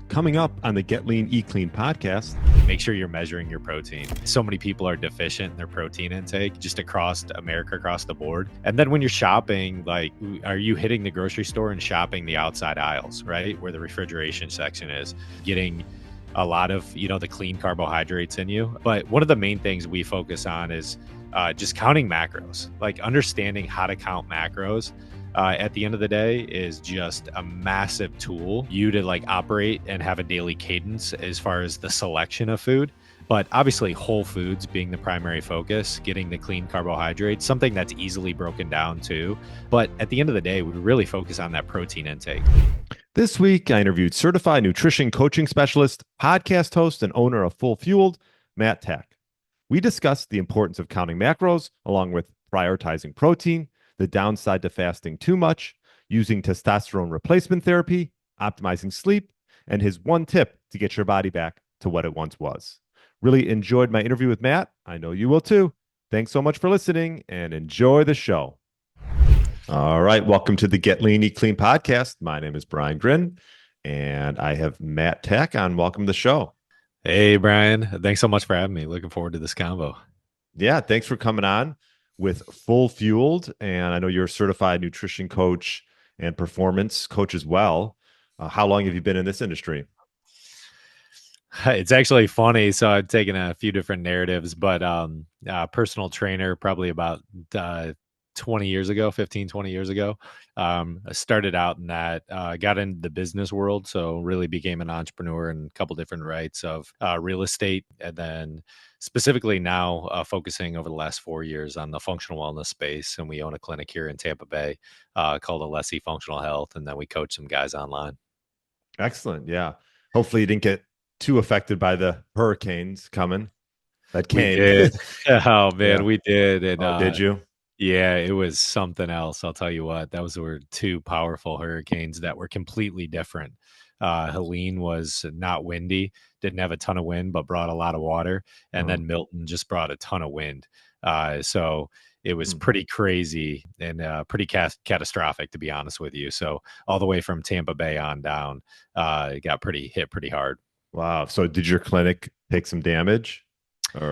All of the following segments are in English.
Coming up on the Get Lean, Eat Clean podcast. Make sure you're measuring your protein. So many people are deficient in their protein intake just across America, across the board. And then when you're shopping, like, are you hitting the grocery store and shopping the outside aisles, right? Where the refrigeration section is, getting a lot of, the clean carbohydrates in you. But one of the main things we focus on is just counting macros, like understanding how to count macros. At the end of the day is just a massive tool you to like operate and have a daily cadence as far as the selection of food. But obviously whole foods being the primary focus, getting the clean carbohydrates, something that's easily broken down too. But at the end of the day, we really focus on that protein intake. This week, I interviewed certified nutrition coaching specialist, podcast host, and owner of Full Fueled, Matt Tack. We discussed the importance of counting macros along with prioritizing protein, the downside to fasting too much, using testosterone replacement therapy, optimizing sleep, and his one tip to get your body back to what it once was. Really enjoyed my interview with Matt. I know you will too. Thanks so much for listening and enjoy the show. All right. Welcome to the Get Lean, Eat Clean podcast. My name is Brian Gryn, and I have Matt Tack on. Welcome to the show. Hey, Brian. Thanks so much for having me. Looking forward to this convo. Yeah. Thanks for coming on with Full Fueled. And I know you're a certified nutrition coach and performance coach as well. How long have you been in this industry? It's actually funny. So I've taken a few different narratives, but personal trainer probably about 20 years ago, 15, 20 years ago. I started out in that, got into the business world. So really became an entrepreneur in a couple different rights of real estate. And then specifically now focusing over the last 4 years on the functional wellness space. And we own a clinic here in Tampa Bay called Alessi Functional Health. And then we coach some guys online. Excellent. Yeah. Hopefully you didn't get too affected by the hurricanes coming that came. We did. Oh, man, Yeah. we did. And, did you? Yeah, it was something else. I'll tell you what, were two powerful hurricanes that were completely different. Helene was not windy, didn't have a ton of wind, but brought a lot of water. And then Milton just brought a ton of wind. So it was pretty crazy and pretty catastrophic, to be honest with you. So all the way from Tampa Bay on down, it got hit pretty hard. Wow. So did your clinic take some damage?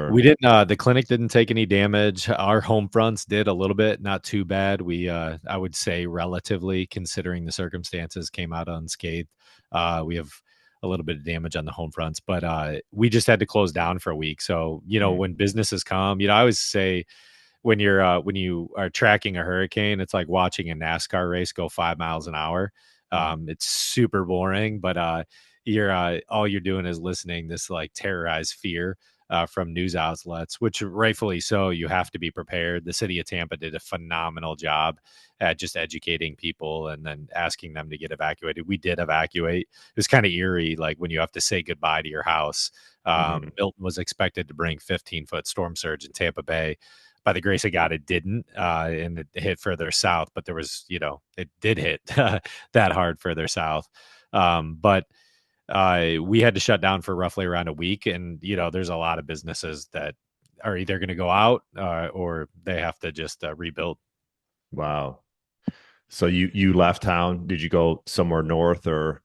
We didn't. The clinic didn't take any damage. Our home fronts did a little bit, not too bad. We, I would say, relatively, considering the circumstances, came out unscathed. We have a little bit of damage on the home fronts, but we just had to close down for a week. So, when businesses come, I always say when you are tracking a hurricane, it's like watching a NASCAR race go 5 miles an hour. It's super boring, but all you're doing is listening this like terrorized fear from news outlets, which rightfully so. You have to be prepared. The city of Tampa did a phenomenal job at just educating people and then asking them to get evacuated. We did evacuate. It was kind of eerie, like when you have to say goodbye to your house. Milton was expected to bring 15-foot storm surge in Tampa Bay. By the grace of God, it didn't, and it hit further south. But there was, it did hit that hard further south. But we had to shut down for roughly around a week. And, there's a lot of businesses that are either going to go out or they have to just rebuild. Wow. So you left town. Did you go somewhere north or?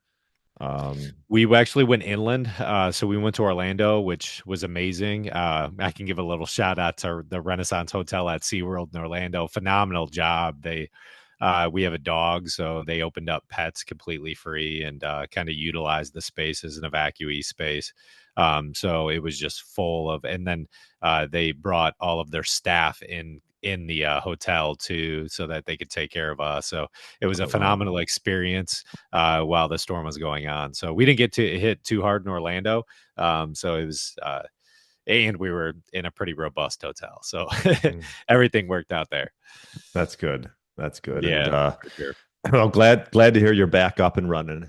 We actually went inland. So we went to Orlando, which was amazing. I can give a little shout out to the Renaissance Hotel at SeaWorld in Orlando. Phenomenal job. We have a dog, so they opened up pets completely free and kind of utilized the space as an evacuee space. So it was just full of, and then they brought all of their staff in the hotel too, so that they could take care of us. So it was a phenomenal experience while the storm was going on. So we didn't get to hit too hard in Orlando. So it was, and we were in a pretty robust hotel. So everything worked out there. That's good. That's good. Yeah. And, sure. Well, glad to hear you're back up and running.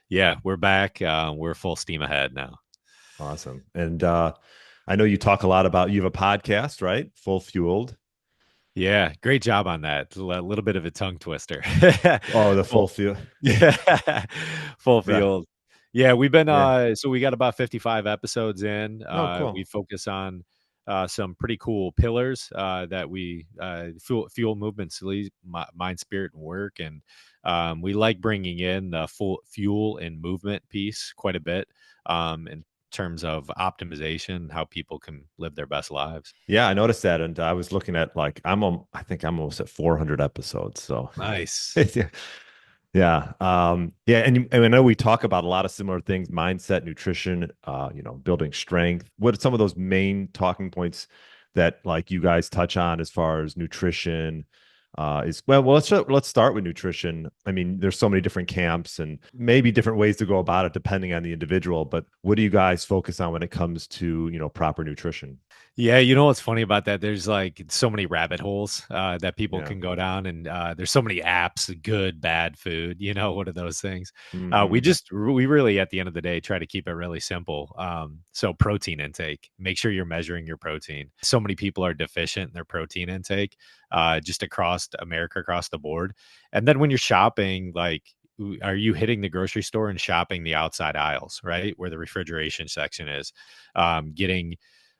Yeah, we're back. We're full steam ahead now. Awesome. And I know you talk a lot about, you have a podcast, right? Full Fueled. Yeah, great job on that. A little bit of a tongue twister. Oh, the Full Fueled. Yeah, Full Fueled. Yeah, we've been so we got about 55 episodes in. Cool. We focus on some pretty cool pillars that we fuel movement, sleep, mind, spirit, and work. And We like bringing in the full fuel and movement piece quite a bit in terms of optimization, how people can live their best lives. Yeah, I noticed that, and I was looking at like I think I'm almost at 400 episodes. So Nice. yeah, yeah, and I know we talk about a lot of similar things: mindset, nutrition, building strength. What are some of those main talking points that like you guys touch on as far as nutrition? Is well, let's start with nutrition. I mean, there's so many different camps and maybe different ways to go about it depending on the individual. But what do you guys focus on when it comes to proper nutrition? Yeah, you know what's funny about that? There's like so many rabbit holes that people Yeah. can go down, and there's so many apps, good, bad food. What are those things? We Hmm. just we really, at the end of the day, try to keep it really simple. So protein intake, make sure you're measuring your protein. So many people are deficient in their protein intake, just across America, across the board. And then when you're shopping, like, are you hitting the grocery store and shopping the outside aisles, right, where the refrigeration section is, getting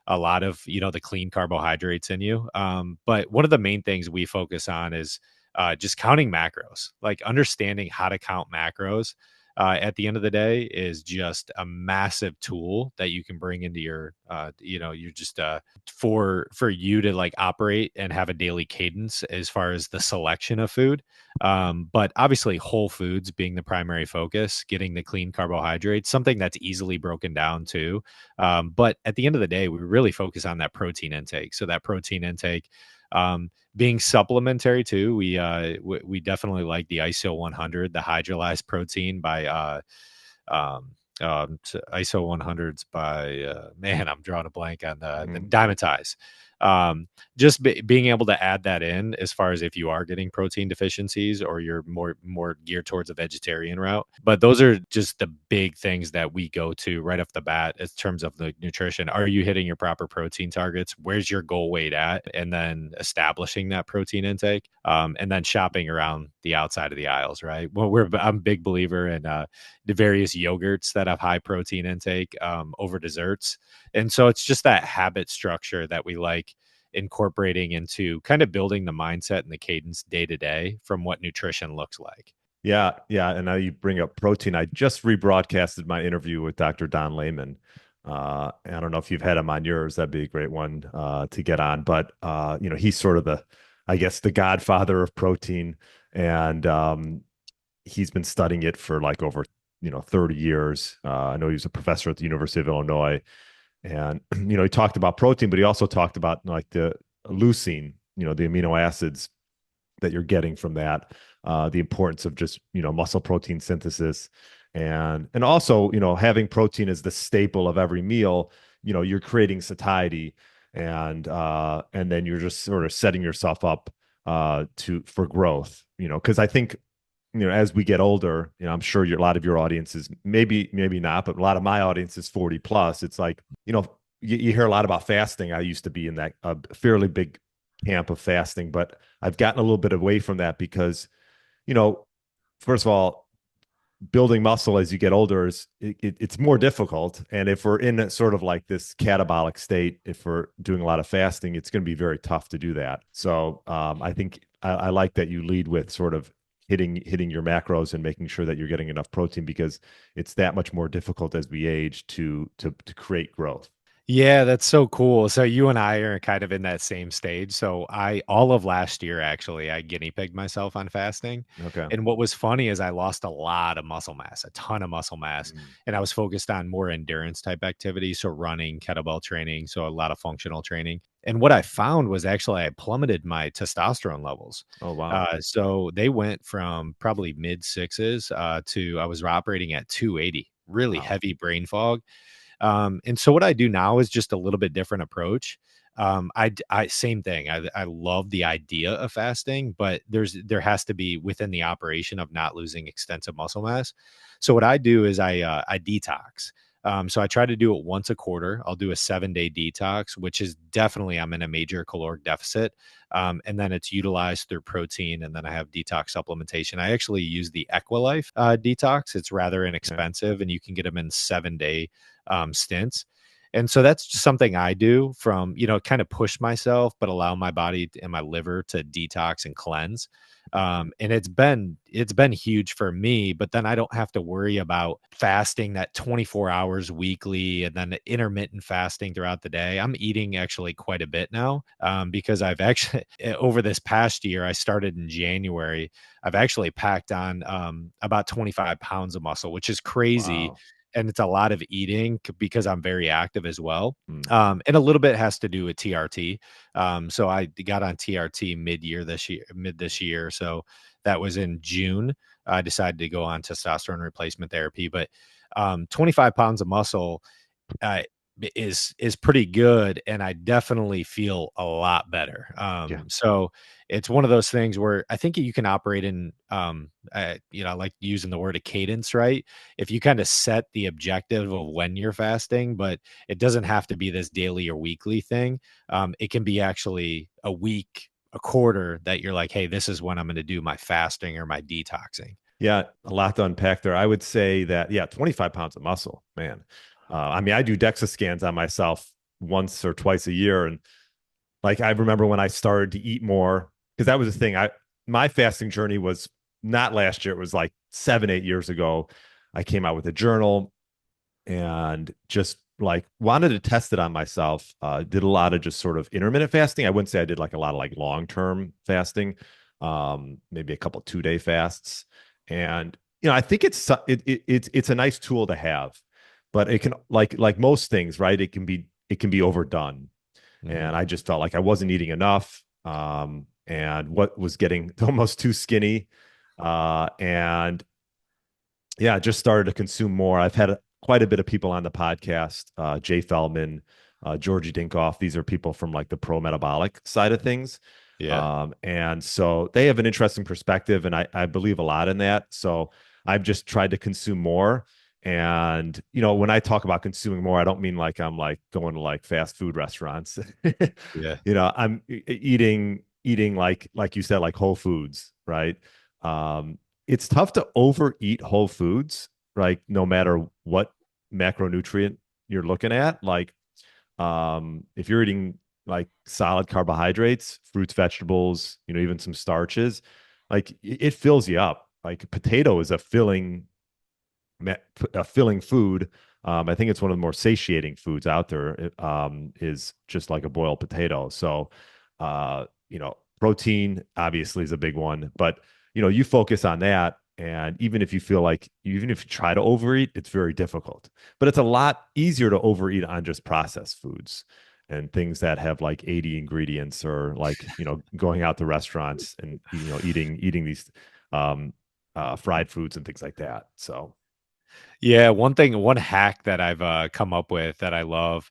a lot of the clean carbohydrates in you. But one of the main things we focus on is just counting macros, like understanding how to count macros. At the end of the day, is just a massive tool that you can bring into your, you just for you to like operate and have a daily cadence as far as the selection of food. But obviously, whole foods being the primary focus, getting the clean carbohydrates, something that's easily broken down too. But at the end of the day, we really focus on that protein intake. So that protein intake, being supplementary too. We definitely like the ISO 100, the hydrolyzed protein by ISO 100s by man, I'm drawing a blank on the Mm. Dymatize. Just being able to add that in as far as if you are getting protein deficiencies or you're more geared towards a vegetarian route. But those are just the big things that we go to right off the bat in terms of the nutrition. Are you hitting your proper protein targets? Where's your goal weight at? And then establishing that protein intake, and then shopping around the outside of the aisles, right? Well, I'm a big believer in the various yogurts that have high protein intake over desserts. And so it's just that habit structure that we like incorporating into kind of building the mindset and the cadence day to day from what nutrition looks like. Yeah, yeah. And now you bring up protein. I just rebroadcasted my interview with Dr. Don Layman. I don't know if you've had him on yours. That'd be a great one to get on. But he's sort of I guess, the godfather of protein, and he's been studying it for like over 30 years. I know he was a professor at the University of Illinois, and he talked about protein, but he also talked about like the leucine, the amino acids that you're getting from that, the importance of just muscle protein synthesis, and also having protein as the staple of every meal. You're creating satiety, and then you're just sort of setting yourself up to for growth. Because I think as we get older, I'm sure a lot of your audience is maybe not, but a lot of my audience is 40 plus. It's like, you hear a lot about fasting. I used to be in that fairly big camp of fasting, but I've gotten a little bit away from that because, you know, first of all, building muscle as you get older it's more difficult. And if we're in sort of like this catabolic state, if we're doing a lot of fasting, it's going to be very tough to do that. So I think I like that you lead with sort of hitting your macros and making sure that you're getting enough protein, because it's that much more difficult as we age to create growth. Yeah, that's so cool. So you and I are kind of in that same stage. So I all of last year actually I guinea pigged myself on fasting. Okay. And what was funny is I lost a lot of muscle mass, a ton of muscle mass, Mm. and I was focused on more endurance type activities, so running, kettlebell training, so a lot of functional training. And what I found was actually I plummeted my testosterone levels. Oh, wow. So they went from probably mid sixes to I was operating at 280, really Wow. heavy brain fog. And so what I do now is just a little bit different approach. I same thing. I love the idea of fasting, but there has to be within the operation of not losing extensive muscle mass. So what I do is I detox. So I try to do it once a quarter. I'll do a 7-day detox, which is definitely I'm in a major caloric deficit. And then it's utilized through protein, and then I have detox supplementation. I actually use the Equilife detox. It's rather Okay. inexpensive, and you can get them in 7-day stints. And so that's just something I do from, kind of push myself, but allow my body and my liver to detox and cleanse. And it's been huge for me, but then I don't have to worry about fasting that 24 hours weekly and then the intermittent fasting throughout the day. I'm eating actually quite a bit now, because I've actually over this past year, I started in January. I've actually packed on about 25 pounds of muscle, which is crazy. Wow. And it's a lot of eating because I'm very active as well. Mm. And a little bit has to do with TRT. So I got on TRT mid this year. So that was in June. I decided to go on testosterone replacement therapy, but 25 pounds of muscle uh, is pretty good, and I definitely feel a lot better. Yeah. So it's one of those things where I think you can operate in, I like using the word a cadence, right? If you kind of set the objective of when you're fasting, but it doesn't have to be this daily or weekly thing. It can be actually a week, a quarter that you're like, hey, this is when I'm going to do my fasting or my detoxing. Yeah, a lot to unpack there. I would say that, yeah, 25 pounds of muscle, man. I mean, I do DEXA scans on myself once or twice a year. And like, I remember when I started to eat more, because that was the thing. My fasting journey was not last year. It was like 7, 8 years ago. I came out with a journal and just like wanted to test it on myself. Did a lot of just sort of intermittent fasting. I wouldn't say I did like a lot of like long-term fasting, maybe a couple 2 day fasts. And I think it's a nice tool to have, but it can like most things, right? It can be overdone. Mhm. And I just felt like I wasn't eating enough, and what was getting almost too skinny, and yeah, just started to consume more. I've had quite a bit of people on the podcast, Jay Feldman, Georgie Dinkoff. These are people from like the pro metabolic side of things. Yeah. And so they have an interesting perspective, and I believe a lot in that. So I've just tried to consume more. And when I talk about consuming more, I don't mean like I'm like going to like fast food restaurants. Yeah. I'm eating like you said, like whole foods, right? It's tough to overeat whole foods, right? No matter what macronutrient you're looking at. Like, if you're eating like solid carbohydrates, fruits, vegetables, even some starches, like it fills you up. Like potato is a filling food. I think it's one of the more satiating foods out there. Is just like a boiled potato. So, protein obviously is a big one, but you focus on that, and even if you try to overeat, it's very difficult. But it's a lot easier to overeat on just processed foods and things that have like 80 ingredients, or like going out to restaurants and eating these fried foods and things like that. So. Yeah, one hack that I've come up with that I love,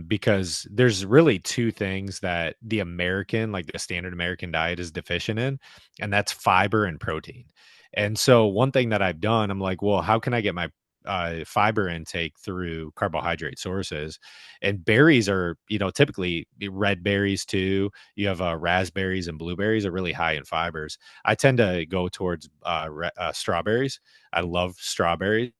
because there's really two things that like the standard American diet is deficient in, and that's fiber and protein. And so one thing that I've done, I'm like, well, how can I get my fiber intake through carbohydrate sources? And berries are, typically red berries too. You have raspberries and blueberries are really high in fibers. I tend to go towards strawberries. I love strawberries.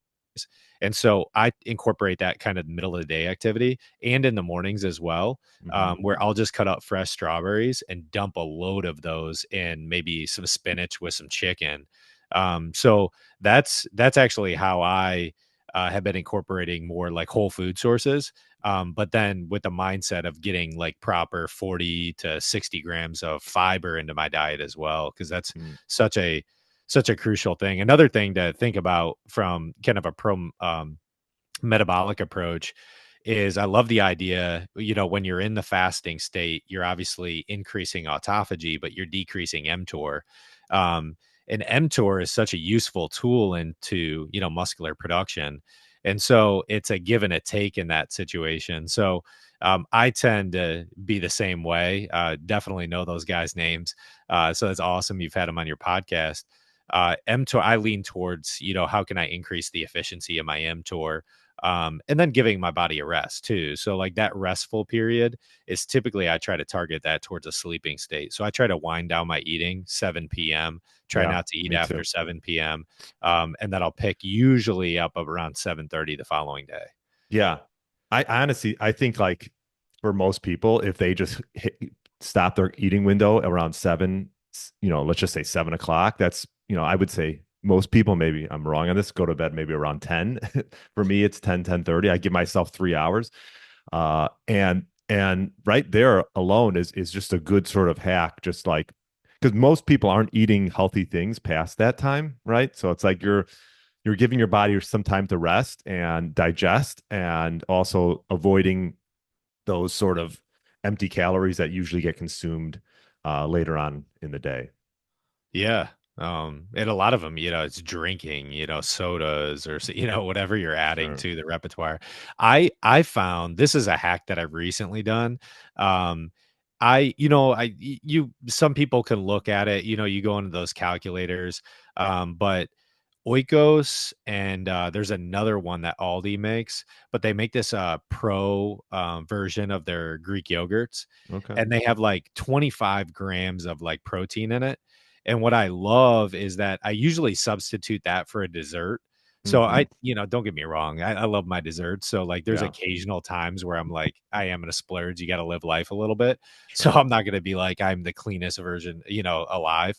And so I incorporate that kind of middle of the day activity and in the mornings as well, Mhm. where I'll just cut up fresh strawberries and dump a load of those in maybe some spinach with some chicken. So that's actually how I have been incorporating more like whole food sources, but then with the mindset of getting like proper 40 to 60 grams of fiber into my diet as well, because that's Mm. such a such a crucial thing. Another thing to think about from kind of a metabolic approach is I love the idea, when you're in the fasting state, you're obviously increasing autophagy, but you're decreasing mTOR. And mTOR is such a useful tool into, muscular production. And so it's a give and a take in that situation. So I tend to be the same way. Definitely know those guys' names. So it's awesome you've had them on your podcast. mTOR, I lean towards, how can I increase the efficiency of my mTOR? And then giving my body a rest too. So like that restful period is typically I try to target that towards a sleeping state. So I try to wind down my eating 7 p.m. Try Yeah, not to eat me after too. 7 p.m. And then I'll pick usually up around 7:30 the following day. Yeah. I honestly, I think like for most people, if they just stop their eating window around seven, let's just say 7 o'clock, that's, I would say most people, maybe I'm wrong on this, go to bed maybe around 10. For me, it's 10:30. I give myself 3 hours. And right there alone is just a good sort of hack, just like because most people aren't eating healthy things past that time, right? So it's like you're giving your body some time to rest and digest and also avoiding those sort of empty calories that usually get consumed later on in the day. Yeah. And a lot of them, it's drinking, sodas or, whatever you're adding Sure. to the repertoire. I found this is a hack that I've recently done. Um, some people can look at it, you go into those calculators, but Oikos and there's another one that Aldi makes, but they make this pro version of their Greek yogurts, Okay. and they have like 25 grams of like protein in it. And what I love is that I usually substitute that for a dessert. So Hmm. don't get me wrong, I love my desserts. So like there's Yeah. occasional times where I'm like, I am gonna splurge. You got to live life a little bit. So Sure. I'm not gonna be like I'm the cleanest version, alive.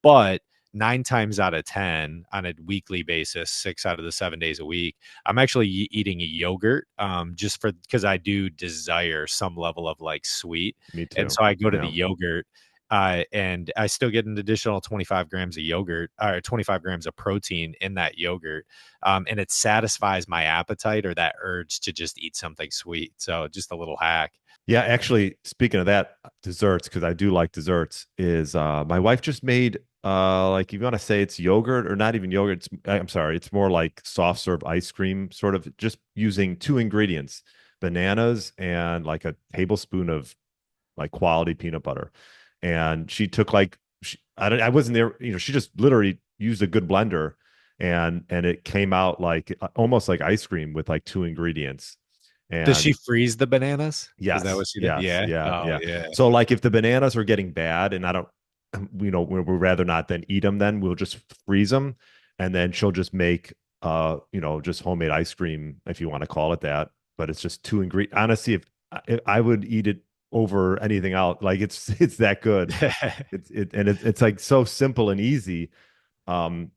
But 9 times out of 10 on a weekly basis, 6 out of the 7 days a week, I'm actually eating a yogurt just for because I do desire some level of like sweet. Me And too. so I go to the Yeah. yogurt and I still get an additional 25 grams of yogurt or 25 grams of protein in that yogurt. And it satisfies my appetite or that urge to just eat something sweet. So just a little hack. Yeah, actually, speaking of that, desserts, because I do like desserts, is my wife just made like you want to say it's yogurt or not even yogurt. I'm sorry, it's more like soft serve ice cream, sort of just using two ingredients, bananas and like a tablespoon of like quality peanut butter. And she took like I wasn't there, she just literally used a good blender and it came out like almost like ice cream with like two ingredients. Does she And freeze the bananas? Is that yes, what she did? yes, Yeah. yeah, Oh, yeah. yeah. So like if the bananas are getting bad and I don't, we'd rather not then eat them, then we'll just freeze them, and then she'll just make just homemade ice cream if you want to call it that. But it's just two ingredients. Honestly, if I would eat it over anything else, like it's that good. It's like so simple and easy, um,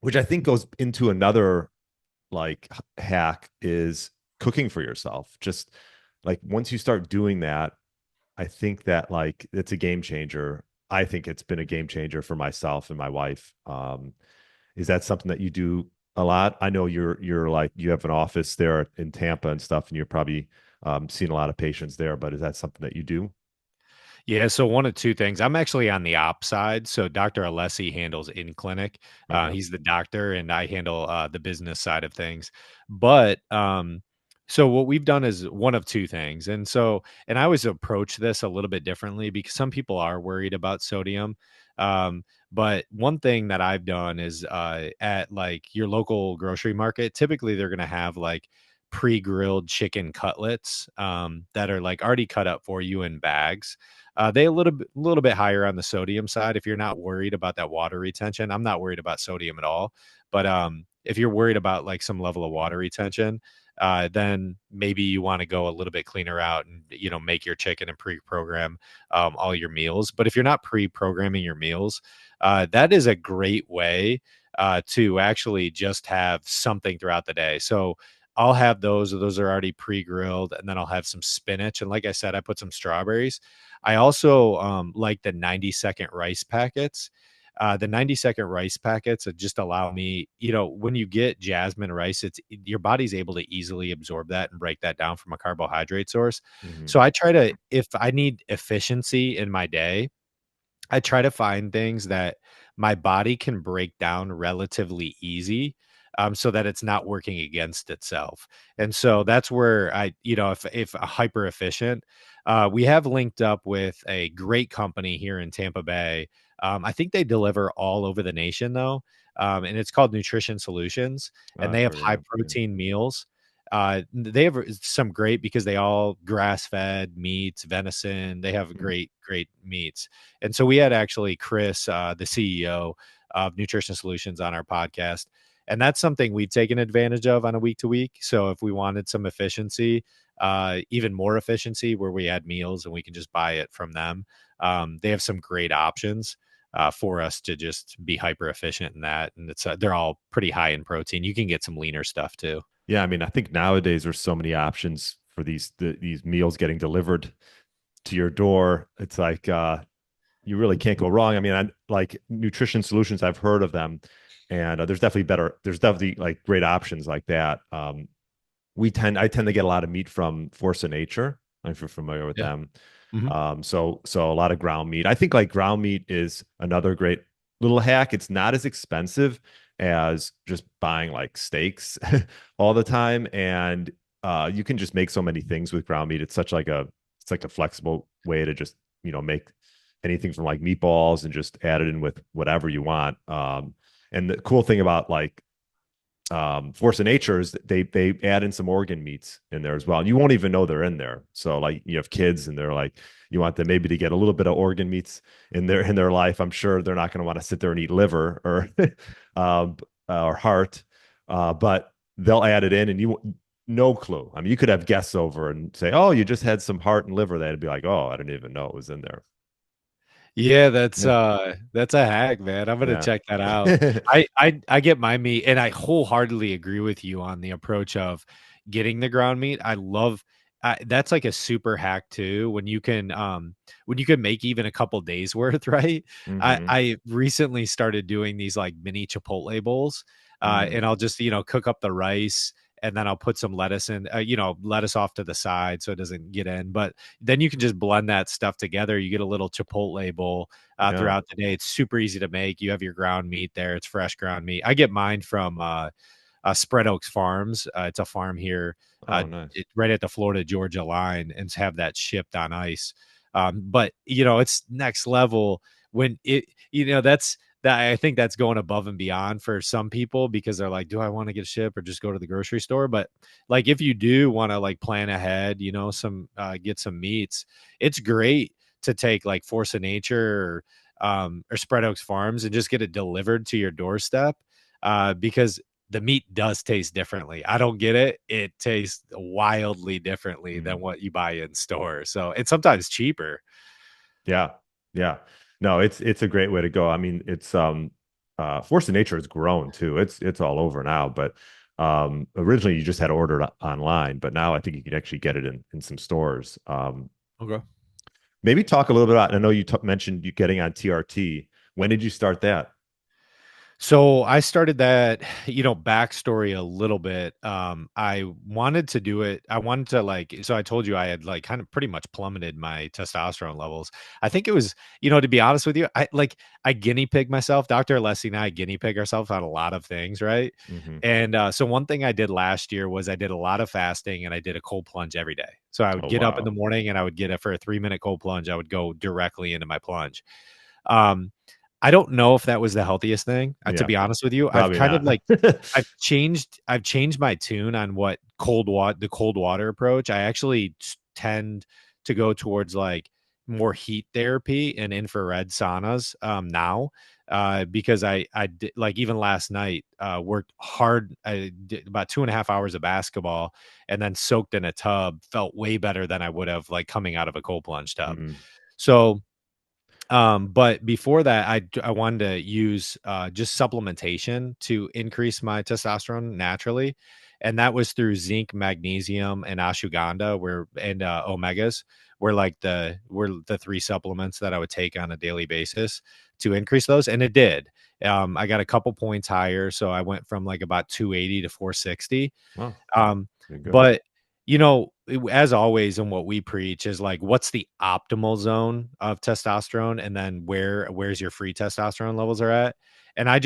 which I think goes into another like hack is cooking for yourself. Just like once you start doing that, I think that like it's a game changer. I think it's been a game changer for myself and my wife. Is that something that you do a lot? I know you're like you have an office there in Tampa and stuff, and you're probably seeing a lot of patients there. But is that something that you do? Yeah, so one of two things. I'm actually on the op side. So Dr. Alessi handles in clinic. Okay. He's the doctor, and I handle the business side of things. But so what we've done is one of two things. And I always approach this a little bit differently because some people are worried about sodium. But one thing that I've done is at like your local grocery market, typically they're going to have like pre-grilled chicken cutlets that are like already cut up for you in bags. They a little bit higher on the sodium side if you're not worried about that water retention. I'm not worried about sodium at all, but if you're worried about like some level of water retention, then maybe you want to go a little bit cleaner out and make your chicken and pre-program all your meals. But if you're not pre-programming your meals, that is a great way to actually just have something throughout the day. So I'll have those. Those are already pre-grilled, and then I'll have some spinach. And like I said, I put some strawberries. I also like the 90-second rice packets. The 90-second rice packets just allow me, when you get jasmine rice, it's your body's able to easily absorb that and break that down from a carbohydrate source. Hmm. So I try to, if I need efficiency in my day, I try to find things that my body can break down relatively easy, so that it's not working against itself. And so that's where if hyper efficient, we have linked up with a great company here in Tampa Bay. I think they deliver all over the nation though, and it's called Nutrition Solutions, and they I've have heard of high them. Yeah. protein meals. They have some great because they all grass fed meats, venison. They have Mhm. great meats. And so we had actually Chris, the CEO of Nutrition Solutions, on our podcast. And that's something we've taken advantage of on a week to week. So if we wanted some efficiency, even more efficiency where we add meals and we can just buy it from them, they have some great options for us to just be hyper efficient in that. And they're all pretty high in protein. You can get some leaner stuff too. Yeah, I mean, I think nowadays there's so many options for these meals getting delivered to your door. It's like you really can't go wrong. I mean, like nutrition solutions, I've heard of them, and there's definitely like great options like that. I tend to get a lot of meat from Force of Nature. If you're familiar with Yeah. them. Hmm. So a lot of ground meat. I think like ground meat is another great little hack. It's not as expensive as just buying like steaks all the time, and you can just make so many things with ground meat. It's like a flexible way to just make anything from like meatballs and just add it in with whatever you want. And the cool thing about like Force of Nature is that they add in some organ meats in there as well. And you won't even know they're in there. So like you have kids and they're like, you want them maybe to get a little bit of organ meats in their life. I'm sure they're not going to want to sit there and eat liver or heart, but they'll add it in, and you no clue. I mean, you could have guests over and say, "Oh, you just had some heart and liver." They'd be like, "Oh, I didn't even know it was in there." Yeah, Yeah, that's a hack, man. I'm gonna yeah, check that out. I get my meat, and I wholeheartedly agree with you on the approach of getting the ground meat. I love that's like a super hack too. When you can make even a couple days worth, right? hmm I recently started doing these like mini Chipotle bowls, and I'll just cook up the rice. And then I'll put some lettuce in, lettuce off to the side so it doesn't get in. But then you can just blend that stuff together. You get a little Chipotle bowl yeah. throughout the day. It's super easy to make. You have your ground meat there. It's fresh ground meat. I get mine from Spread Oaks Farms. It's a farm here Oh, nice. right at the Florida Georgia line, and have that shipped on ice. But it's next level when that's that. I think that's going above and beyond for some people because they're like, do I want to get a ship or just go to the grocery store? But like, if you do want to like plan ahead, some get some meats, it's great to take like Force of Nature or Spread Oaks Farms and just get it delivered to your doorstep because the meat does taste differently. I don't get it. It tastes wildly differently than Mm. what you buy in store. So it's sometimes cheaper. Yeah. Yeah. No, it's a great way to go. I mean, it's Force of Nature has grown too. It's all over now, but originally you just had to order it online, but now I think you can actually get it in some stores. Okay. Maybe talk a little bit about, I know you mentioned you getting on TRT. When did you start that? So I started that, backstory a little bit. I wanted to do it. I wanted to so I told you I had like kind of pretty much plummeted my testosterone levels. I think it was, to be honest with you, I guinea pig myself. Dr. Alessi and I guinea pig ourselves on a lot of things, right? Hmm. And so one thing I did last year was I did a lot of fasting and I did a cold plunge every day. So I would Oh, get up in the wow. morning and I would get it for a 3-minute cold plunge. I would go directly into my plunge. Um, I don't know if that was the healthiest thing, to Yeah, be honest with you. I've probably kind of not. like I've changed my tune on what the cold water approach. I actually tend to go towards like more heat therapy and infrared saunas now because I did, like even last night worked hard. I did about 2.5 hours of basketball and then soaked in a tub. Felt way better than I would have like coming out of a cold plunge tub. Mm, So but before that, I wanted to use just supplementation to increase my testosterone naturally, and that was through zinc, magnesium, and ashwagandha, and omegas were the three supplements that I would take on a daily basis to increase those, and it did. I got a couple points higher, so I went from like about 280 to 460. well, Um, pretty good. but as always, and what we preach is like, what's the optimal zone of testosterone, and then where's your free testosterone levels are at. And I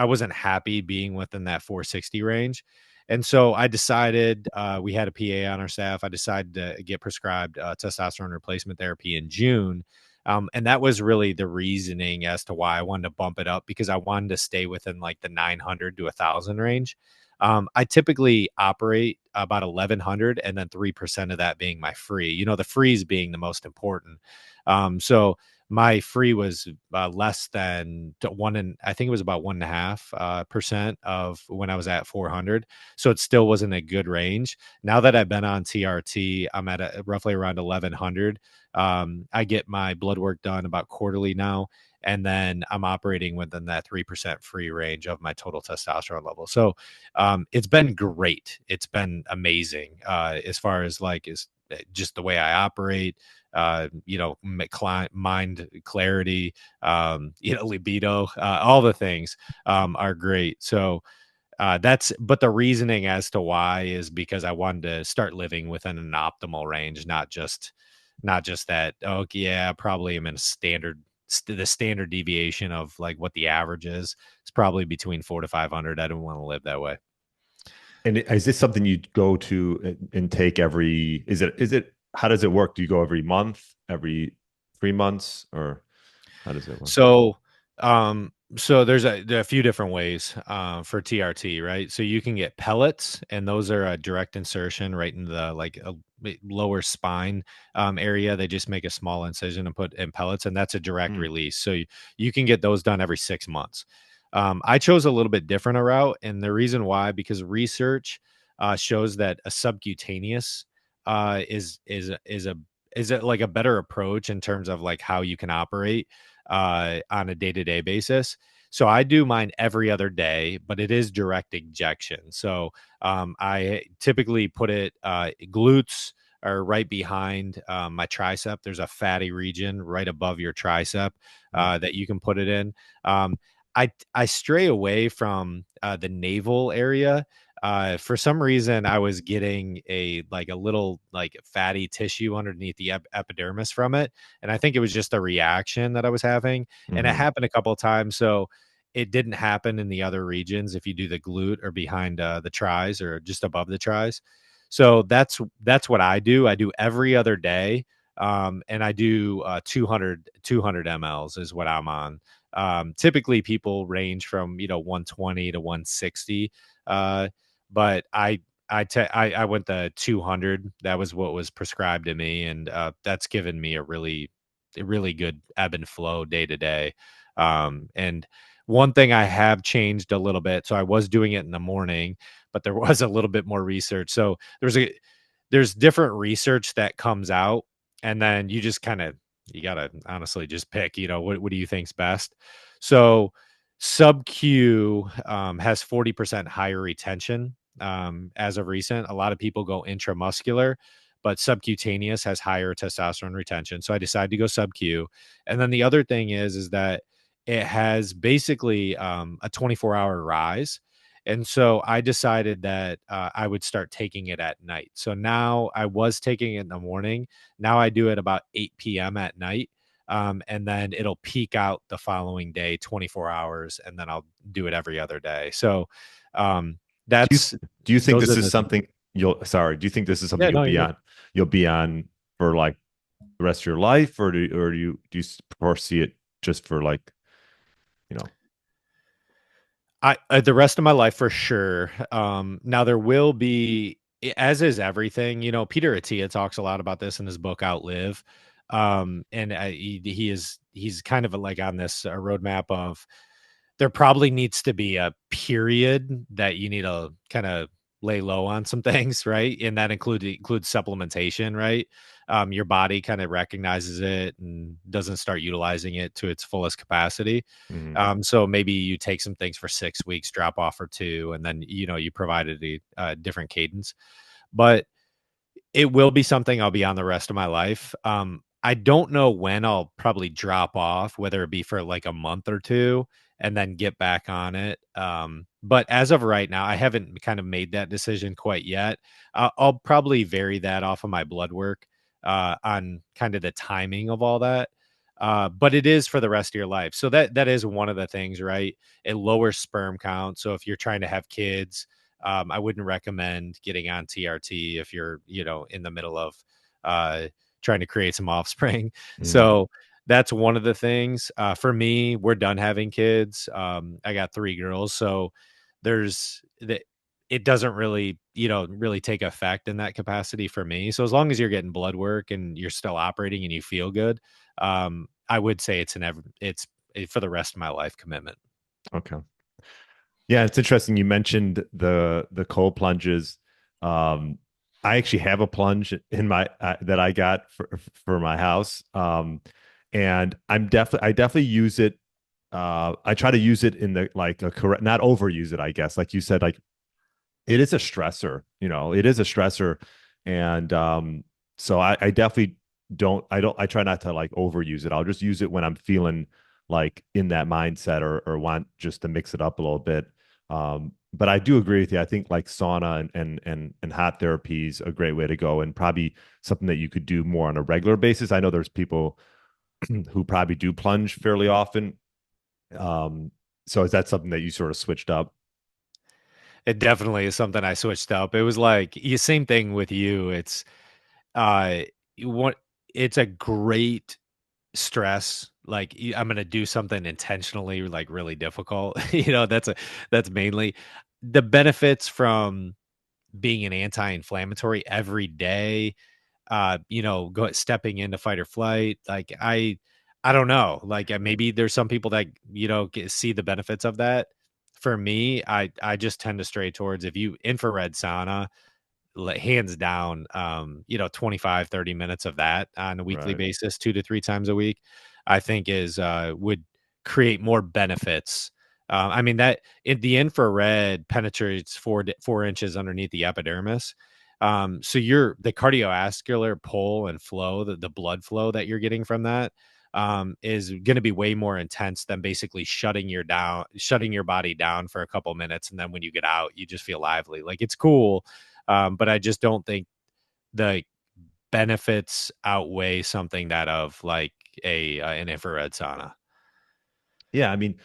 wasn't happy being within that 460 range, and so I decided we had a PA on our staff. I decided to get prescribed testosterone replacement therapy in June. And that was really the reasoning as to why I wanted to bump it up because I wanted to stay within like the 900 to 1,000 range. I typically operate about 1,100 and then 3% of that being my free, the freeze being the most important. So my free was less than one, and I think it was about 1.5% of when I was at 400. So it still wasn't a good range. Now that I've been on TRT, I'm at roughly around 1100. I get my blood work done about quarterly now, and then I'm operating within that 3% free range of my total testosterone level. So it's been great. It's been amazing as far as like is just the way I operate, mind clarity, libido, all the things are great. So but the reasoning as to why is because I wanted to start living within an optimal range, not just that, oh yeah, probably I'm in the standard deviation of like what the average is. It's probably between 4 to 500. I don't want to live that way. And is this something you go to and take every? Is it? How does it work? Do you go every month, every 3 months, or how does it work? So, there are a few different ways for TRT, right? So you can get pellets, and those are a direct insertion right in the lower spine area. They just make a small incision and put in pellets, and that's a direct Mm. release. So you can get those done every 6 months. I chose a little bit different a route, and the reason why, because research shows that a subcutaneous is it like a better approach in terms of like how you can operate on a day-to-day basis. So I do mine every other day, but it is direct injection. So I typically put it glutes are right behind my tricep. There's a fatty region right above your tricep Mm. that you can put it in. I stray away from the navel area. For some reason, I was getting a little like fatty tissue underneath the epidermis from it, and I think it was just a reaction that I was having, and it Hmm. happened a couple of times. So it didn't happen in the other regions if you do the glute or behind the tris or just above the tris. So that's what I do. I do every other day, and I do 200 mLs is what I'm on. Typically, people range from 120 to 160. But I went the 200. That was what was prescribed to me, and that's given me a really good ebb and flow day to day. And one thing I have changed a little bit. So I was doing it in the morning, but there was a little bit more research. So there's different research that comes out, and then you gotta honestly just pick. What do you think's best? So sub Q has 40% higher retention as of recent. A lot of people go intramuscular, but subcutaneous has higher testosterone retention. So I decided to go sub Q. And then the other thing is that it has basically a 24-hour rise. And so I decided that I would start taking it at night. So now I was taking it in the morning. Now I do it about 8 p.m. at night. And then it'll peak out the following day, 24 hours, and then I'll do it every other day. So um, Do you that's do you think those this are is the something you'll? Sorry, do you think this is something yeah, you'll no, be you're good. on? You'll be on for like the rest of your life, or do you foresee it just for like you know? The rest of my life for sure. Now there will be, as is everything. Peter Attia talks a lot about this in his book Outlive, and he's kind of like on this roadmap of there probably needs to be a period that you need to kind of lay low on some things, right? And that includes supplementation, right? Your body kind of recognizes it and doesn't start utilizing it to its fullest capacity. Mhm. So maybe you take some things for 6 weeks, drop off for two, and then you provided a different cadence. But it will be something I'll be on the rest of my life. I don't know when I'll probably drop off, whether it be for like a month or two and then get back on it. But as of right now, I haven't kind of made that decision quite yet. I'll probably vary that off of my blood work on kind of the timing of all that. But it is for the rest of your life. So that is one of the things, right? It lowers sperm count. So if you're trying to have kids, I wouldn't recommend getting on TRT if you're, in the middle of uh, trying to create some offspring. Mhm. So that's one of the things. For me, we're done having kids. I got 3 girls, so there's the it doesn't really take effect in that capacity for me. So as long as you're getting blood work and you're still operating and you feel good, I would say it's for the rest of my life commitment. Okay. Yeah, it's interesting. You mentioned the cold plunges. Um, I actually have a plunge in my that I got for my house. And I definitely use it. I try to use it in the like a correct, not overuse it, I guess. Like you said, like it is a stressor, it is a stressor. And so I definitely I try not to like overuse it. I'll just use it when I'm feeling like in that mindset or want just to mix it up a little bit. But I do agree with you. I think like sauna and hot therapy is a great way to go, and probably something that you could do more on a regular basis. I know there's people who probably do plunge fairly often. Um, so is that something that you sort of switched up? It definitely is something I switched up. It was like same thing with you. Uh you want it's a great stress. Like I'm gonna do something intentionally like really difficult. That's mainly the benefits from being an anti-inflammatory every day. Go stepping into fight or flight. Like I don't know. Like maybe there's some people that see the benefits of that. For me, I just tend to stray towards if you infrared sauna, hands down, 25-30 minutes of that on a weekly Right. basis, 2 to 3 times a week, I think is would create more benefits. I mean that the infrared penetrates 4 inches underneath the epidermis. So the cardiovascular pull and flow, the blood flow that you're getting from that is going to be way more intense than basically shutting your body down for a couple minutes, and then when you get out, you just feel lively. Like it's cool, but I just don't think the benefits outweigh something that of like a an infrared sauna. Yeah, I mean,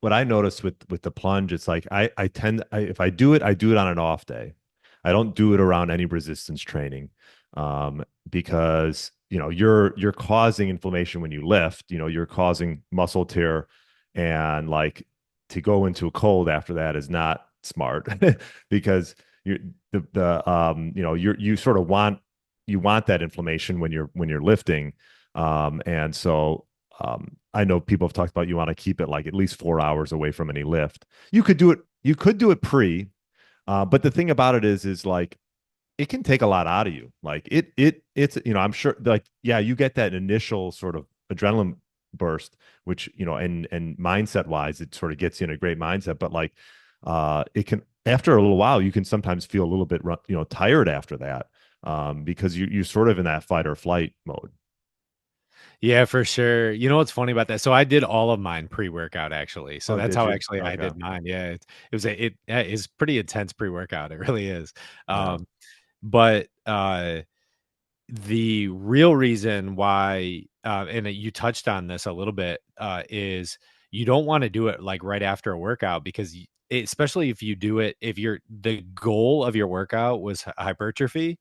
what I noticed with the plunge, it's like if I do it, I do it on an off day. I don't do it around any resistance training, because you're causing inflammation when you lift. You're causing muscle tear, and like to go into a cold after that is not smart because you the you sort of want that inflammation when you're lifting, and so I know people have talked about you want to keep it like at least 4 hours away from any lift. You could do it. You could do it pre, but the thing about it is like it can take a lot out of you. Like it's I'm sure like yeah, you get that initial sort of adrenaline burst, which and mindset wise, it sort of gets you in a great mindset. But like it can after a little while, you can sometimes feel a little bit tired after that, because you're sort of in that fight or flight mode. Yeah, for sure. You know what's funny about that? So I did all of mine pre-workout actually. So Oh, that's did how you? actually I Okay. did mine. Yeah, it is pretty intense pre-workout. It really is. Yeah. But the real reason why, and you touched on this a little bit, is you don't want to do it like right after a workout because especially if you do it, if the goal of your workout was hypertrophy,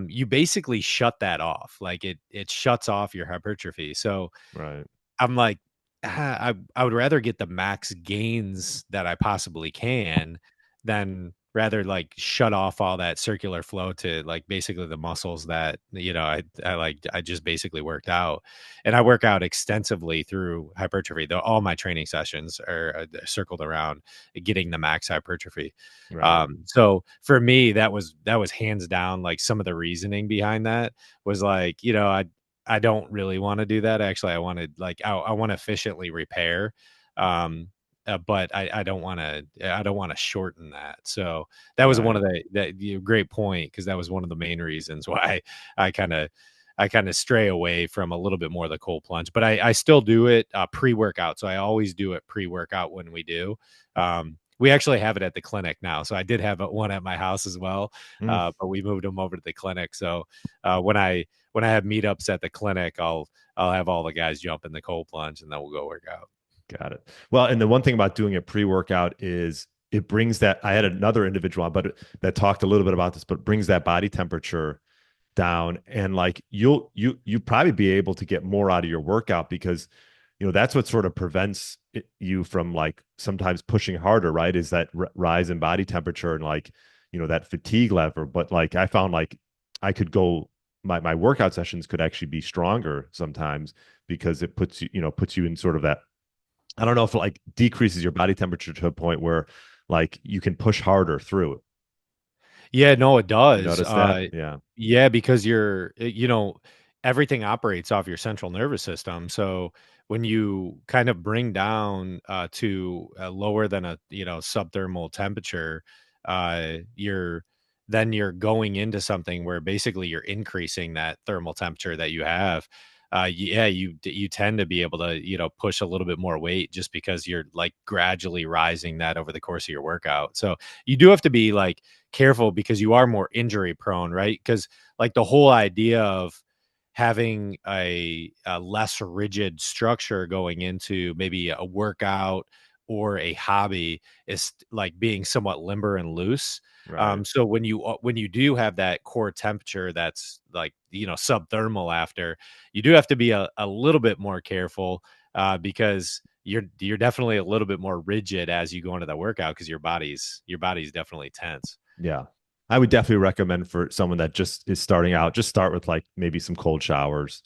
you basically shut that off. Like it shuts off your hypertrophy. So Right. I'm like, I would rather get the max gains that I possibly can than rather like shut off all that circular flow to like basically the muscles that I just basically worked out, and I work out extensively through hypertrophy. Though all my training sessions are circled around getting the max hypertrophy. Right. So for me, that was hands down like some of the reasoning behind that was like I don't really want to do that. Actually, I wanted like I want to efficiently repair, but I don't want to. I don't want to shorten that. So that was one Right. of the great point because that was one of the main reasons why I kind of I kind of stray away from a little bit more of the cold plunge. But I still do it pre workout. So I always do it pre workout when we do. We actually have it at the clinic now. So I did have one at my house as well, Mm, but we moved them over to the clinic. So when I have meetups at the clinic, I'll have all the guys jump in the cold plunge and then we'll go work out. got it. Well, and the one thing about doing it pre-workout is it brings that. I had another individual on, but that talked a little bit about this, but brings that body temperature down, and like you probably be able to get more out of your workout because that's what sort of prevents you from like sometimes pushing harder, right? Is that rise in body temperature and like that fatigue level. But like I found like I could go my workout sessions could actually be stronger sometimes because it puts you in sort of that, I don't know if it like decreases your body temperature to a point where like you can push harder through it. Yeah, no, it You does. notice that? Yeah. Yeah, because everything operates off your central nervous system. So when you kind of bring down to lower than a subthermal temperature, you're then you're going into something where basically you're increasing that thermal temperature that you have. Yeah, you tend to be able to push a little bit more weight just because you're like gradually rising that over the course of your workout. So you do have to be like careful because you are more injury prone, right? Because like the whole idea of having a less rigid structure going into maybe a workout or a hobby is like being somewhat limber and loose. Right. So when you do have that core temperature that's like subthermal after, you do have to be a little bit more careful because you're definitely a little bit more rigid as you go into the workout because your body's definitely tense. Yeah. I would definitely recommend for someone that just is starting out, just start with like maybe some cold showers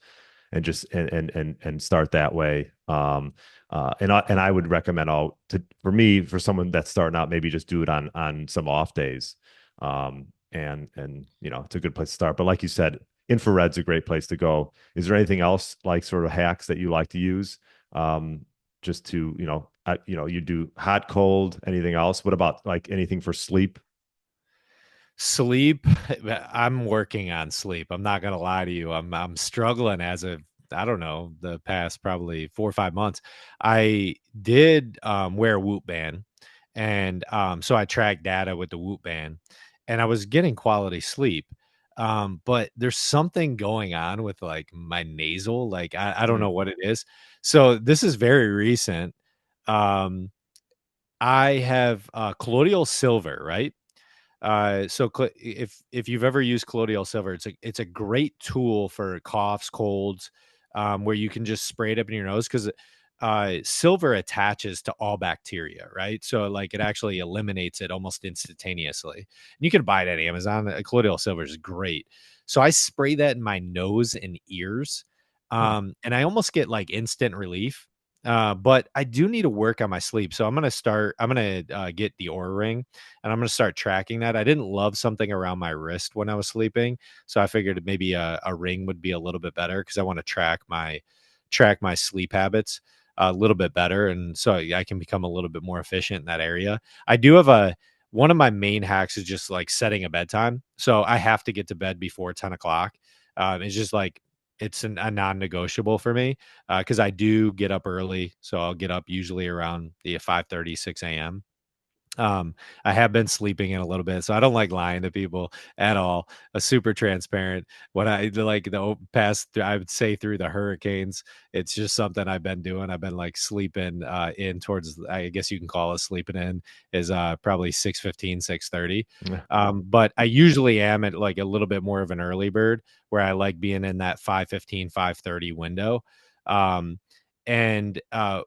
and just and start that way. And I would recommend all to for me for someone that's starting out, maybe just do it on some off days. And it's a good place to start. But like you said, infrared's a great place to go. Is there anything else like sort of hacks that you like to use? Just to you do hot, cold, anything else? What about like anything for sleep? Sleep, I'm working on sleep. I'm not gonna lie to you. I'm struggling as of I don't know the past probably 4 or 5 months. I did wear a Whoop band, and so I tracked data with the Whoop band, and I was getting quality sleep. But there's something going on with like my nasal, like I don't Mm, know what it is. So this is very recent. Um, I have colloidal silver, right? If you've ever used colloidal silver, it's a great tool for coughs, colds, where you can just spray it up in your nose because silver attaches to all bacteria, right? So like it actually eliminates it almost instantaneously. And you can buy it at Amazon. Colloidal silver is great. So I spray that in my nose and ears, huh. and I almost get like instant relief. But I do need to work on my sleep. So I'm gonna get the Aura ring and I'm gonna start tracking that. I didn't love something around my wrist when I was sleeping, so I figured maybe a ring would be a little bit better because I want to track my sleep habits a little bit better, and so I can become a little bit more efficient in that area. I do have a one of my main hacks is just like setting a bedtime, so I have to get to bed before 10 o'clock. It's just like a non-negotiable for me because I do get up early, so I'll get up usually around the 5:30, 6 a.m. Um, I have been sleeping in a little bit, so I don't like lying to people at all. Super transparent. When I like past, I would say through the hurricanes, it's just something I've been doing. I've been like sleeping in towards, I guess you can call it sleeping in is probably 6:15, 6:30. Yeah. But I usually am at like a little bit more of an early bird where I like being in that 5:15, 5:30 window. Um,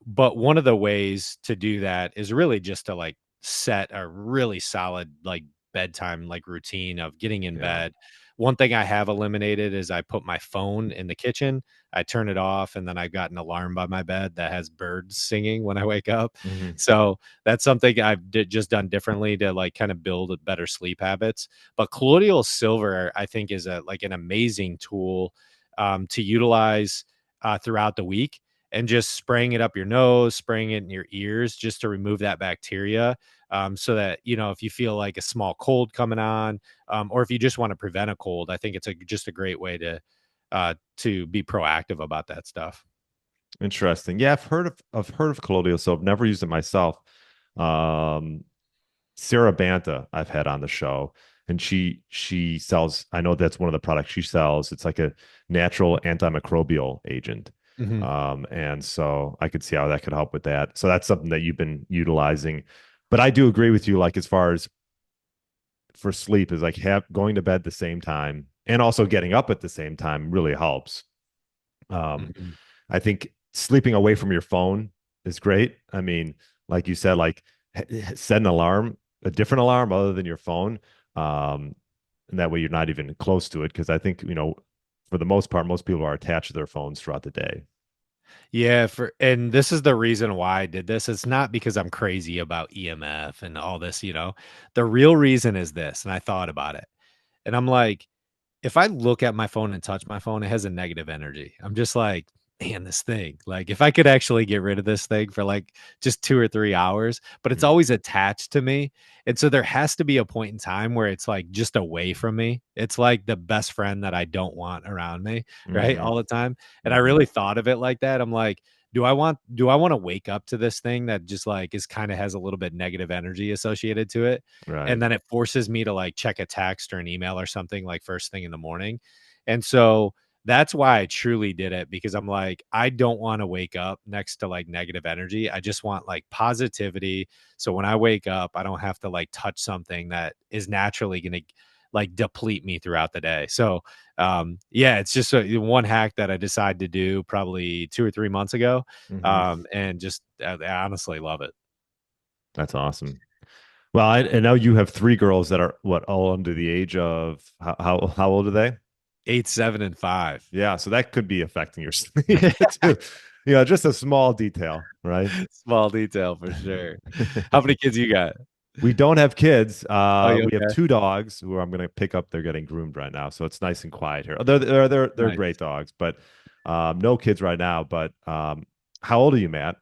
but one of the ways to do that is really just to like set a really solid like bedtime like routine of getting in Yeah. bed. One thing I have eliminated is I put my phone in the kitchen, I turn it off, and then I've got an alarm by my bed that has birds singing when I wake up. Mhm. So that's something just done differently to like kind of build better sleep habits. But colloidal silver, I think, is like an amazing tool to utilize throughout the week and just spraying it up your nose, spraying it in your ears just to remove that bacteria. So that, if you feel like a small cold coming on, or if you just want to prevent a cold, I think it's just a great way to be proactive about that stuff. Interesting. Yeah, I've heard of colloidal silver. Never used it myself. Um, Sarah Banta I've had on the show, and she sells. I know that's one of the products she sells. It's like a natural antimicrobial agent. Mhm. And so I could see how that could help with that. So that's something that you've been utilizing. But I do agree with you, like as far as for sleep is like have going to bed the same time and also getting up at the same time really helps. Um, Mhm. I think sleeping away from your phone is great. I mean, like you said, like set an alarm, a different alarm other than your phone. Um, and that way you're not even close to it. Cause I think, for the most part, most people are attached to their phones throughout the day. Yeah, and this is the reason why I did this. It's not because I'm crazy about EMF and all this. The real reason is this, and I thought about it. And I'm like, if I look at my phone and touch my phone, it has a negative energy. I'm just like, man, this thing. Like, if I could actually get rid of this thing for like just 2 or 3 hours, but it's Mm, always attached to me. And so there has to be a point in time where it's like just away from me. It's like the best friend that I don't want around me, right? mhm, All the time. And I mhm. really thought of it like that. I'm like, do I want to wake up to this thing that just like is kind of has a little bit negative energy associated to it? Right. And then it forces me to like check a text or an email or something like first thing in the morning. And so that's why I truly did it, because I'm like, I don't want to wake up next to like negative energy. I just want like positivity. So when I wake up, I don't have to like touch something that is naturally going to like deplete me throughout the day. So yeah, it's just one hack that I decided to do probably 2 or 3 months ago. Mhm. And just I honestly love it. That's awesome. Well, I know you have three girls that are what, all under the age of how old are they? 8, 7, and 5. Yeah, so that could be affecting your sleep too. Just a small detail, right? Small detail for sure. How many kids you got? We don't have kids. Oh, you We have okay? two dogs who I'm going to pick up. They're getting groomed right now, so it's nice and quiet here. They're Nice. great dogs, but no kids right now. But how old are you, Matt?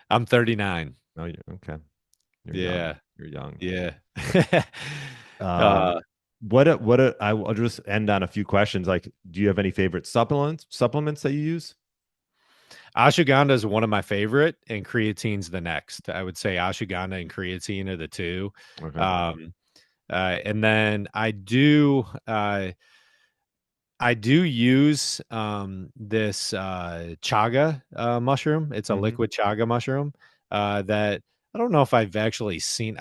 I'm 39. Oh, you okay. You're young. Yeah. You're young. Yeah. Um, uh, I'll just end on a few questions. Like, do you have any favorite supplements that you use? ashwagandha is one of my favorite, and creatine's the next. I would say ashwagandha and creatine are the two. Okay. Um, and then I do use this chaga mushroom. It's a Hmm. liquid chaga mushroom that I don't know if I've actually seen.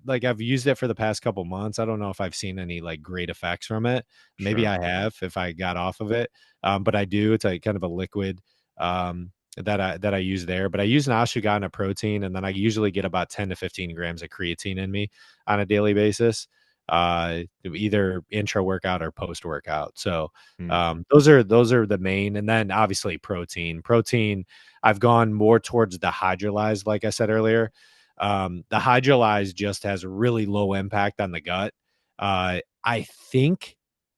Like I've used it for the past couple months. I don't know if I've seen any like great effects from it. Maybe Sure. I have if I got off of it, but I do. It's a kind of a liquid that I use there. But I use an ashwagandha protein, and then I usually get about 10 to 15 grams of creatine in me on a daily basis, either intra workout or post workout. So Mm. those are the main, and then obviously protein. I've gone more towards the hydrolyzed, like I said earlier. The hydrolyzed just has really low impact on the gut. I think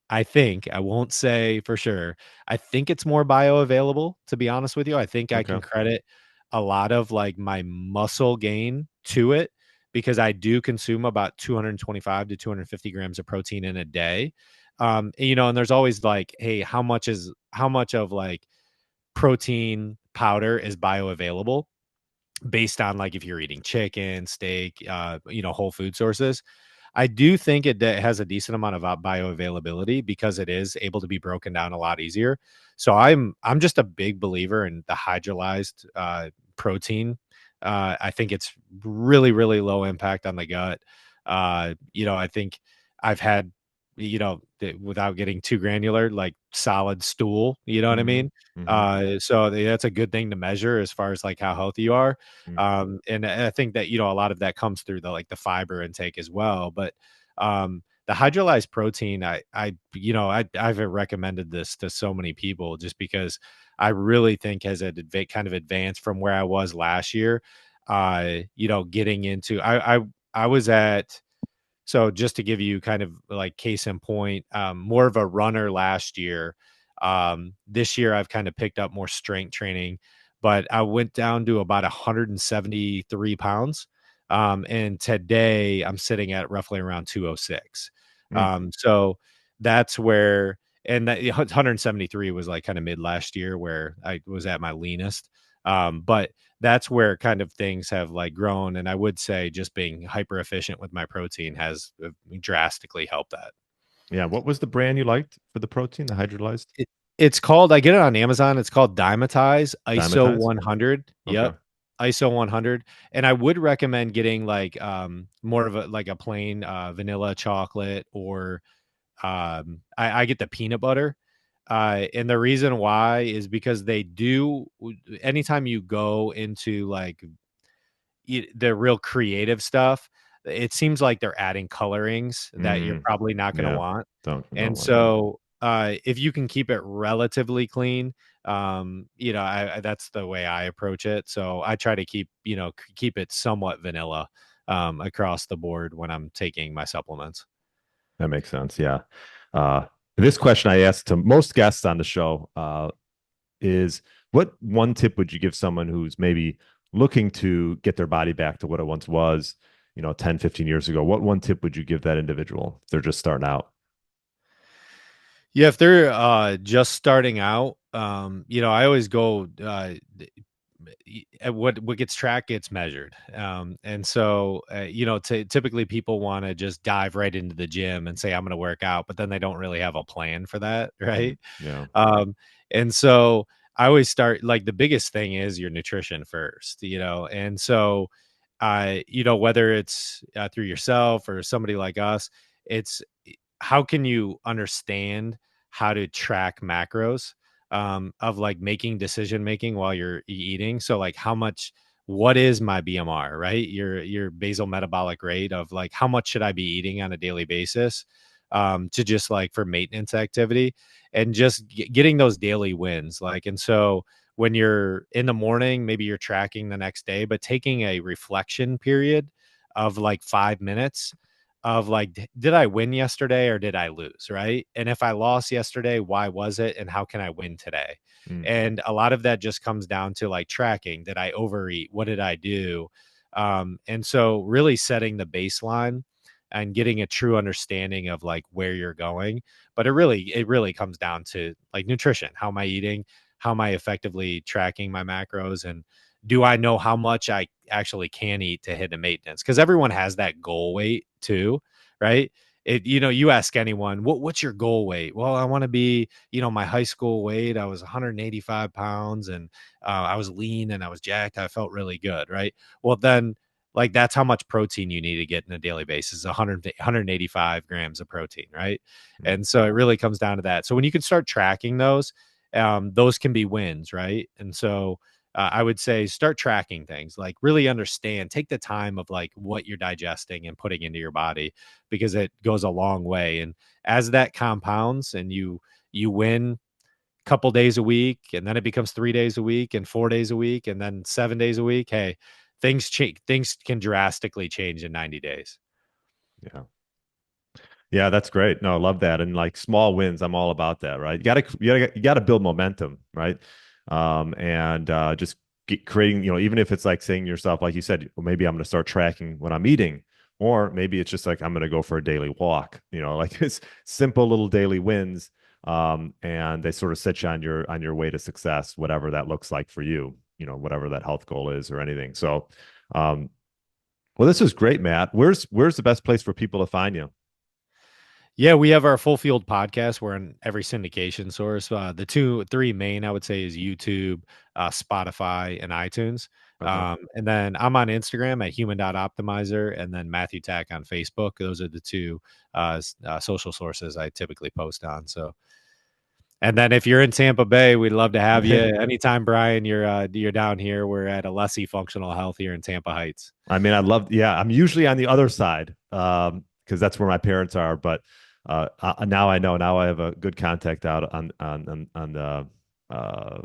I won't say for sure. I think it's more bioavailable, to be honest with you. I think I can Okay. credit a lot of like my muscle gain to it, because I do consume about 225 to 250 grams of protein in a day. And there's always like, hey, how much of like protein powder is bioavailable based on like if you're eating chicken, steak, whole food sources. I do think it has a decent amount of bioavailability because it is able to be broken down a lot easier. So I'm just a big believer in the hydrolyzed protein. I think it's really really low impact on the gut. I think I've had without getting too granular, like solid stool. You know what I Hmm. mean? Hmm. So that's a good thing to measure as far as like how healthy you are. Mm. And I think that a lot of that comes through the fiber intake as well. But the hydrolyzed protein, I've recommended this to so many people just because I really think has kind of advanced from where I was last year. Getting into I was at so just to give you kind of like case in point, more of a runner last year. This year I've kind of picked up more strength training, but I went down to about 173 pounds. And today I'm sitting at roughly around 206. Mm. So that's where, and that 173 was like kind of mid last year where I was at my leanest. But that's where kind of things have like grown. And I would say just being hyper efficient with my protein has drastically helped that. Yeah. What was the brand you liked for the protein, the hydrolyzed? It's called, I get it on Amazon. It's called Dymatize ISO Dimetize? 100. Okay. Yep. ISO 100. And I would recommend getting like more of a plain vanilla chocolate, or I get the peanut butter. And the reason why is because they do, anytime you go into like the real creative stuff, it seems like they're adding colorings that you're Mm. probably not going to Yeah. want. Don't And want that. so if you can keep it relatively clean, that's the way I approach it. So I try to keep it somewhat vanilla across the board when I'm taking my supplements. That makes sense. Yeah. This question I ask to most guests on the show is what one tip would you give someone who's maybe looking to get their body back to what it once was, 10, 15 years ago? What one tip would you give that individual if they're just starting out? Yeah, if they're just starting out, I always go what gets tracked gets measured. And so typically people want to just dive right into the gym and say I'm going to work out, but then they don't really have a plan for that, right? Yeah. And so I always start, like, the biggest thing is your nutrition first, and so whether it's through yourself or somebody like us, it's how can you understand how to track macros, of like making decision making while you're eating. So like what is my BMR, right? Your basal metabolic rate of like how much should I be eating on a daily basis, to just like for maintenance activity, and just getting those daily wins. Like, and so when you're in the morning, maybe you're tracking the next day, but taking a reflection period of like 5 minutes of like, did I win yesterday or did I lose? Right. And if I lost yesterday, why was it? And how can I win today? Mm. And a lot of that just comes down to like tracking. Did I overeat? What did I do? And so really setting the baseline and getting a true understanding of like where you're going. But it really comes down to like nutrition. How am I eating? How am I effectively tracking my macros? And do I know how much I actually can eat to hit a maintenance? Because everyone has that goal weight too, right? You ask anyone, what's your goal weight? Well, I want to be, my high school weight. I was 185 pounds, and I was lean and I was jacked. I felt really good, right? Well, then, like, that's how much protein you need to get in a daily basis: 185 grams of protein, right? Mm. And so it really comes down to that. So when you can start tracking those can be wins, right? And so I would say start tracking things, like really understand, take the time of like what you're digesting and putting into your body, because it goes a long way. And as that compounds and you win a couple days a week, and then it becomes 3 days a week and 4 days a week and then 7 days a week, hey, things change. Things can drastically change in 90 days. Yeah. Yeah, that's great. No, I love that. And like small wins, I'm all about that, right? You gotta build momentum, right? And just creating, even if it's like saying to yourself, like you said, well, maybe I'm going to start tracking what I'm eating, or maybe it's just like I'm going to go for a daily walk. Like it's simple little daily wins, and they sort of set you on your way to success, whatever that looks like for you. Whatever that health goal is or anything. So, well, this is great, Matt. Where's the best place for people to find you? Yeah, we have our full field podcast. We're in every syndication source. The three main, I would say, is YouTube, Spotify, and iTunes. Okay. And then I'm on Instagram at human.optimizer, and then Matthew Tack on Facebook. Those are the two social sources I typically post on. So, and then if you're in Tampa Bay, we'd love to have you anytime, Brian. You're down here. We're at Alessi Functional Health here in Tampa Heights. I mean, yeah, I'm usually on the other side, because that's where my parents are. But now I know. Now I have a good contact out on the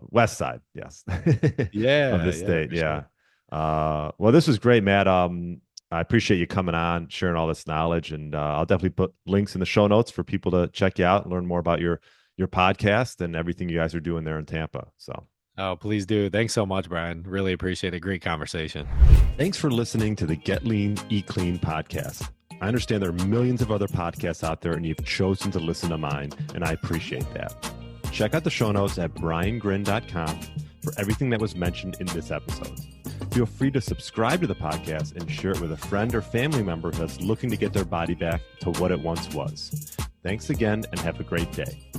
west side, yes, of Yeah, the yeah, state. for Yeah. sure. Well, this was great, Matt. I appreciate you coming on, sharing all this knowledge, and I'll definitely put links in the show notes for people to check you out and learn more about your podcast and everything you guys are doing there in Tampa. So. Oh, please do. Thanks so much, Brian. Really appreciate it. Great conversation. Thanks for listening to the Get Lean, Eat Clean podcast. I understand there are millions of other podcasts out there, and you've chosen to listen to mine, and I appreciate that. Check out the show notes at briangryn.com for everything that was mentioned in this episode. Feel free to subscribe to the podcast and share it with a friend or family member that's looking to get their body back to what it once was. Thanks again, and have a great day.